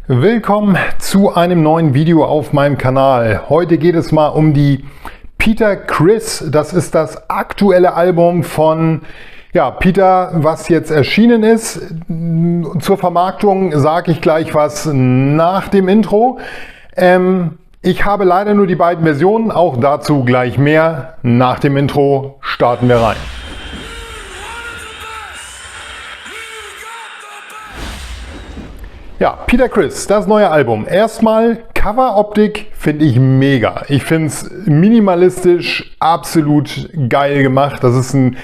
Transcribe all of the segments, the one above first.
Willkommen zu einem neuen Video auf meinem Kanal. Heute geht es mal um die Peter Criss. Das ist das aktuelle Album von Peter, was jetzt erschienen ist. Zur Vermarktung sage ich gleich was nach dem Intro. Ich habe leider nur die beiden Versionen, auch dazu gleich mehr. Nach dem Intro starten wir rein. Ja, Peter Criss, das neue Album. Erstmal Coveroptik finde ich mega. Ich finde es minimalistisch absolut geil gemacht. Das ist ein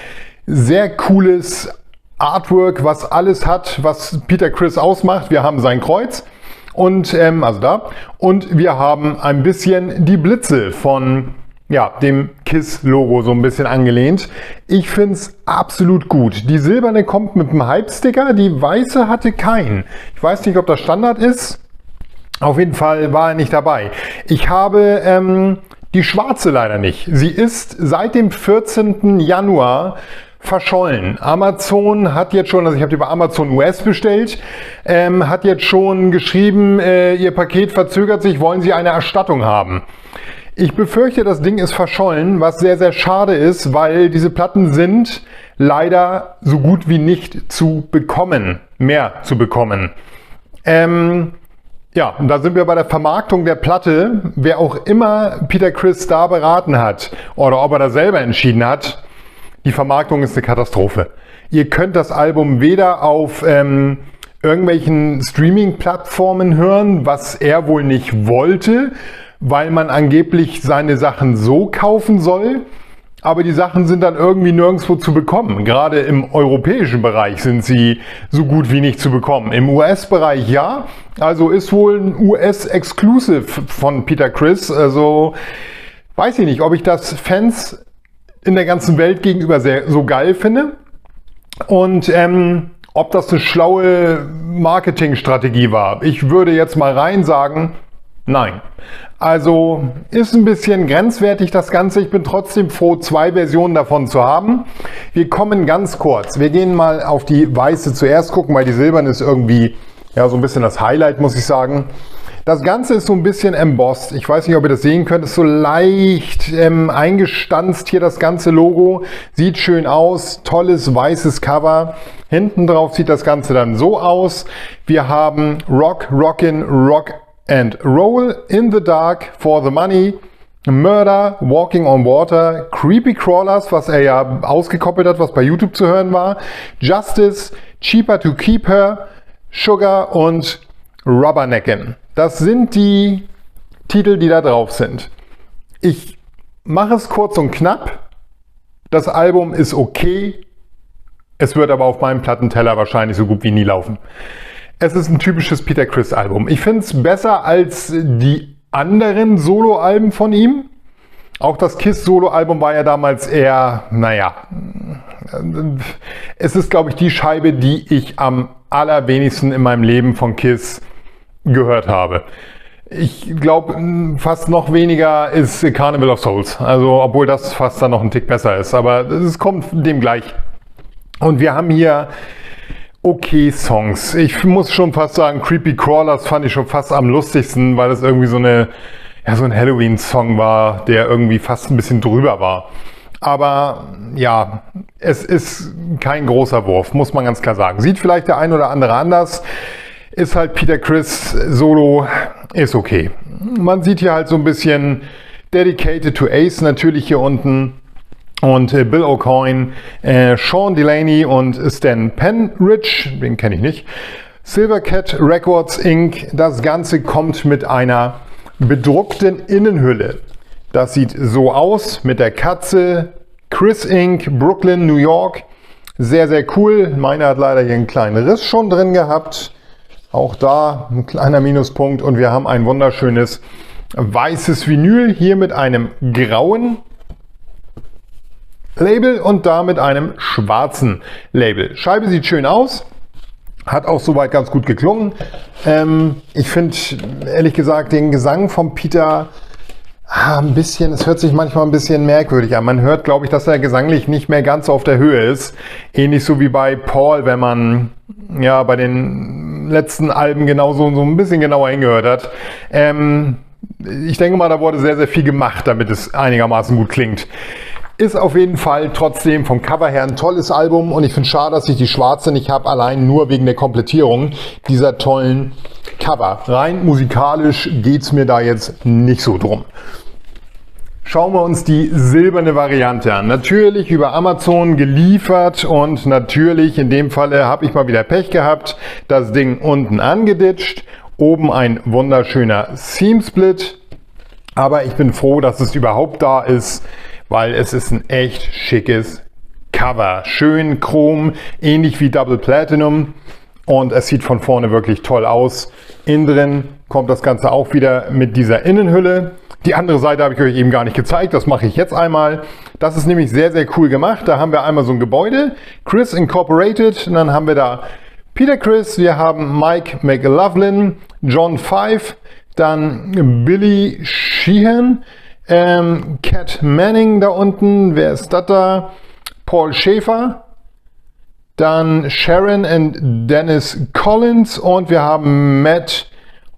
sehr cooles Artwork, was alles hat, was Peter Criss ausmacht. Wir haben sein Kreuz und und wir haben ein bisschen die Blitze von dem KISS-Logo so ein bisschen angelehnt. Ich finde es absolut gut. Die silberne kommt mit einem Hype-Sticker, die weiße hatte keinen. Ich weiß nicht, ob das Standard ist. Auf jeden Fall war er nicht dabei. Ich habe die schwarze leider nicht. Sie ist seit dem 14. Januar verschollen. Amazon hat jetzt schon, also ich habe die bei Amazon US bestellt, hat jetzt schon geschrieben, Ihr Paket verzögert sich, wollen Sie eine Erstattung haben? Ich befürchte, das Ding ist verschollen, was sehr, sehr schade ist, weil diese Platten sind leider so gut wie nicht zu bekommen, mehr zu bekommen. Und da sind wir bei der Vermarktung der Platte. Wer auch immer Peter Criss da beraten hat oder ob er da selber entschieden hat, die Vermarktung ist eine Katastrophe. Ihr könnt das Album weder auf irgendwelchen Streaming-Plattformen hören, was er wohl nicht wollte, weil man angeblich seine Sachen so kaufen soll, aber die Sachen sind dann irgendwie nirgendwo zu bekommen. Gerade im europäischen Bereich sind sie so gut wie nicht zu bekommen. Im US-Bereich ja, also ist wohl ein US-Exclusive von Peter Criss. Also weiß ich nicht, ob ich das Fans in der ganzen Welt gegenüber so geil finde und ob das eine schlaue Marketingstrategie war. Ich würde jetzt mal rein sagen, nein. Also ist ein bisschen grenzwertig das Ganze. Ich bin trotzdem froh, zwei Versionen davon zu haben. Wir kommen ganz kurz. Wir gehen mal auf die weiße zuerst gucken, weil die silberne ist irgendwie so ein bisschen das Highlight, muss ich sagen. Das Ganze ist so ein bisschen embossed. Ich weiß nicht, ob ihr das sehen könnt. Es ist so leicht eingestanzt hier das ganze Logo. Sieht schön aus. Tolles weißes Cover. Hinten drauf sieht das Ganze dann so aus. Wir haben Rock, Rockin', Rock and Roll, In the Dark, For the Money, Murder, Walking on Water, Creepy Crawlers, was er ja ausgekoppelt hat, was bei YouTube zu hören war, Justice, Cheaper to Keep Her, Sugar und Rubberneckin'. Das sind die Titel, die da drauf sind. Ich mache es kurz und knapp. Das Album ist okay. Es wird aber auf meinem Plattenteller wahrscheinlich so gut wie nie laufen. Es ist ein typisches Peter Criss Album. Ich finde es besser als die anderen Solo-Alben von ihm. Auch das KISS Solo-Album war ja damals eher, es ist, glaube ich, die Scheibe, die ich am allerwenigsten in meinem Leben von KISS gehört habe. Ich glaube, fast noch weniger ist Carnival of Souls. Also, obwohl das fast dann noch ein Tick besser ist. Aber es kommt dem gleich. Und wir haben hier okay Songs. Ich muss schon fast sagen, Creepy Crawlers fand ich schon fast am lustigsten, weil das irgendwie so ein Halloween-Song war, der irgendwie fast ein bisschen drüber war. Aber ja, es ist kein großer Wurf, muss man ganz klar sagen. Sieht vielleicht der ein oder andere anders. Ist halt Peter Criss Solo, ist okay. Man sieht hier halt so ein bisschen Dedicated to Ace natürlich hier unten. Und Bill Aucoin, Sean Delaney und Stan Penridge, den kenne ich nicht. Silvercat Records Inc. Das Ganze kommt mit einer bedruckten Innenhülle. Das sieht so aus mit der Katze. Criss Inc. Brooklyn, New York. Sehr, sehr cool. Meine hat leider hier einen kleinen Riss schon drin gehabt. Auch da ein kleiner Minuspunkt. Und wir haben ein wunderschönes weißes Vinyl hier mit einem grauen Label und da mit einem schwarzen Label. Scheibe sieht schön aus, hat auch soweit ganz gut geklungen. Ich finde ehrlich gesagt den Gesang von Peter ein bisschen, es hört sich manchmal ein bisschen merkwürdig an. Man hört, glaube ich, dass er gesanglich nicht mehr ganz auf der Höhe ist. Ähnlich so wie bei Paul, wenn man bei den letzten Alben genauso so ein bisschen genauer hingehört hat. Ich denke mal, da wurde sehr, sehr viel gemacht, damit es einigermaßen gut klingt. Ist auf jeden Fall trotzdem vom Cover her ein tolles Album und ich finde es schade, dass ich die schwarze nicht habe, allein nur wegen der Komplettierung dieser tollen Cover. Rein musikalisch geht es mir da jetzt nicht so drum. Schauen wir uns die silberne Variante an. Natürlich über Amazon geliefert und natürlich in dem Falle habe ich mal wieder Pech gehabt. Das Ding unten angeditscht, oben ein wunderschöner Seam Split. Aber ich bin froh, dass es überhaupt da ist, weil es ist ein echt schickes Cover. Schön chrom, ähnlich wie Double Platinum und es sieht von vorne wirklich toll aus. Innen drin kommt das Ganze auch wieder mit dieser Innenhülle. Die andere Seite habe ich euch eben gar nicht gezeigt, das mache ich jetzt einmal. Das ist nämlich sehr, sehr cool gemacht. Da haben wir einmal so ein Gebäude, Criss Incorporated, und dann haben wir da Peter Criss, wir haben Mike McLaughlin, John Five, dann Billy Sheehan, Cat Manning da unten, wer ist das da? Paul Schäfer, dann Sharon und Dennis Collins und wir haben Matt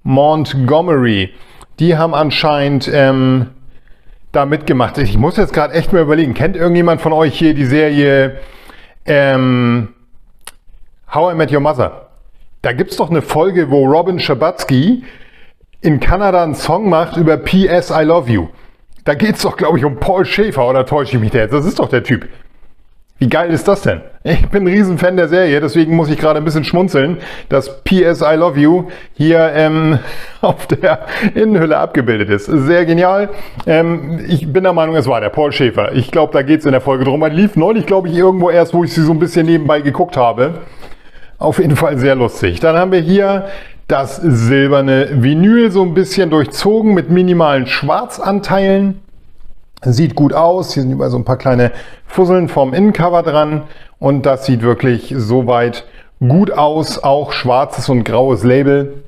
Montgomery. Die haben anscheinend da mitgemacht. Ich muss jetzt gerade echt mal überlegen, kennt irgendjemand von euch hier die Serie How I Met Your Mother? Da gibt es doch eine Folge, wo Robin Scherbatsky in Kanada einen Song macht über P.S. I Love You. Da geht es doch, glaube ich, um Paul Schäfer, oder täusche ich mich da jetzt? Das ist doch der Typ. Wie geil ist das denn? Ich bin ein Riesenfan der Serie, deswegen muss ich gerade ein bisschen schmunzeln, dass P.S. I Love You hier auf der Innenhülle abgebildet ist. Sehr genial. Ich bin der Meinung, es war der Paul Schäfer. Ich glaube, da geht es in der Folge drum. Man lief neulich, glaube ich, irgendwo erst, wo ich sie so ein bisschen nebenbei geguckt habe. Auf jeden Fall sehr lustig. Dann haben wir hier das silberne Vinyl, so ein bisschen durchzogen mit minimalen Schwarzanteilen. Sieht gut aus. Hier sind überall so ein paar kleine Fusseln vom Innencover dran. Und das sieht wirklich soweit gut aus. Auch schwarzes und graues Label.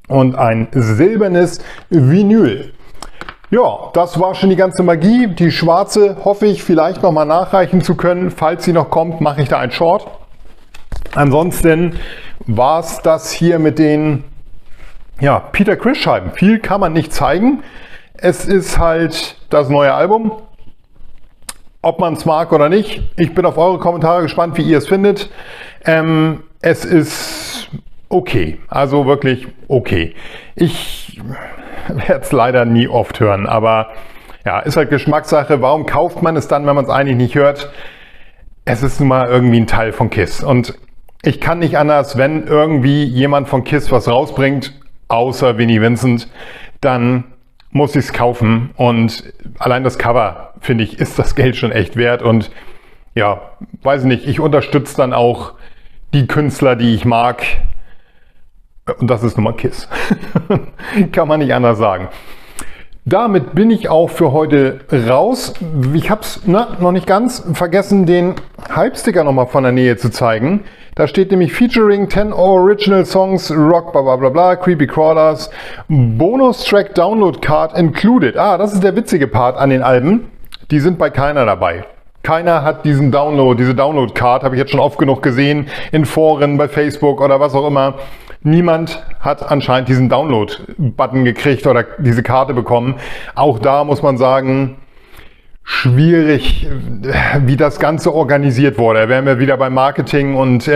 Und ein silbernes Vinyl. Ja, das war schon die ganze Magie. Die schwarze hoffe ich vielleicht nochmal nachreichen zu können. Falls sie noch kommt, mache ich da ein Short. Ansonsten war es das hier mit den Peter Criss Scheiben. Viel kann man nicht zeigen. Es ist halt das neue Album. Ob man es mag oder nicht. Ich bin auf eure Kommentare gespannt, wie ihr es findet. Es ist okay. Also wirklich okay. Ich werde es leider nie oft hören. Aber ja, ist halt Geschmackssache. Warum kauft man es dann, wenn man es eigentlich nicht hört? Es ist nun mal irgendwie ein Teil von KISS. Und ich kann nicht anders, wenn irgendwie jemand von KISS was rausbringt, außer Vinnie Vincent, dann muss ich es kaufen. Und allein das Cover, finde ich, ist das Geld schon echt wert. Und ja, weiß nicht, ich unterstütze dann auch die Künstler, die ich mag. Und das ist nun mal KISS. Kann man nicht anders sagen. Damit bin ich auch für heute raus. Ich habe es noch nicht ganz vergessen, den Hype-Sticker nochmal von der Nähe zu zeigen. Da steht nämlich Featuring 10 Original Songs, Rock, bla bla bla bla, Creepy Crawlers, Bonus Track Download Card included. Ah, das ist der witzige Part an den Alben. Die sind bei keiner dabei. Keiner hat diese Download Card, habe ich jetzt schon oft genug gesehen, in Foren, bei Facebook oder was auch immer. Niemand hat anscheinend diesen Download-Button gekriegt oder diese Karte bekommen. Auch da muss man sagen, schwierig, wie das Ganze organisiert wurde. Da wären wir wieder beim Marketing und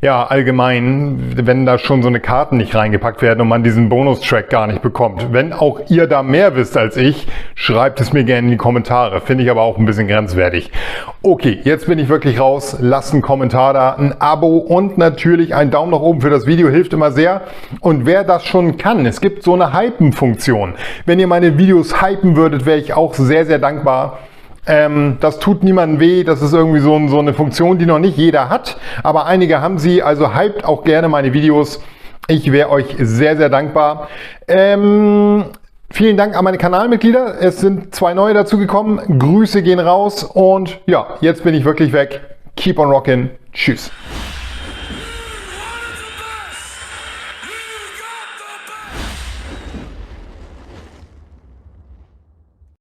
ja, allgemein, wenn da schon so eine Karten nicht reingepackt werden und man diesen Bonustrack gar nicht bekommt. Wenn auch ihr da mehr wisst als ich, schreibt es mir gerne in die Kommentare. Finde ich aber auch ein bisschen grenzwertig. Okay, jetzt bin ich wirklich raus. Lasst einen Kommentar da, ein Abo und natürlich ein Daumen nach oben für das Video, hilft immer sehr. Und wer das schon kann, es gibt so eine Hypen-Funktion. Wenn ihr meine Videos hypen würdet, wäre ich auch sehr, sehr dankbar. Das tut niemandem weh, das ist irgendwie so eine Funktion, die noch nicht jeder hat, aber einige haben sie, also hypt auch gerne meine Videos. Ich wäre euch sehr, sehr dankbar. Vielen Dank an meine Kanalmitglieder, es sind 2 neue dazu gekommen, Grüße gehen raus und ja, jetzt bin ich wirklich weg. Keep on rockin', tschüss.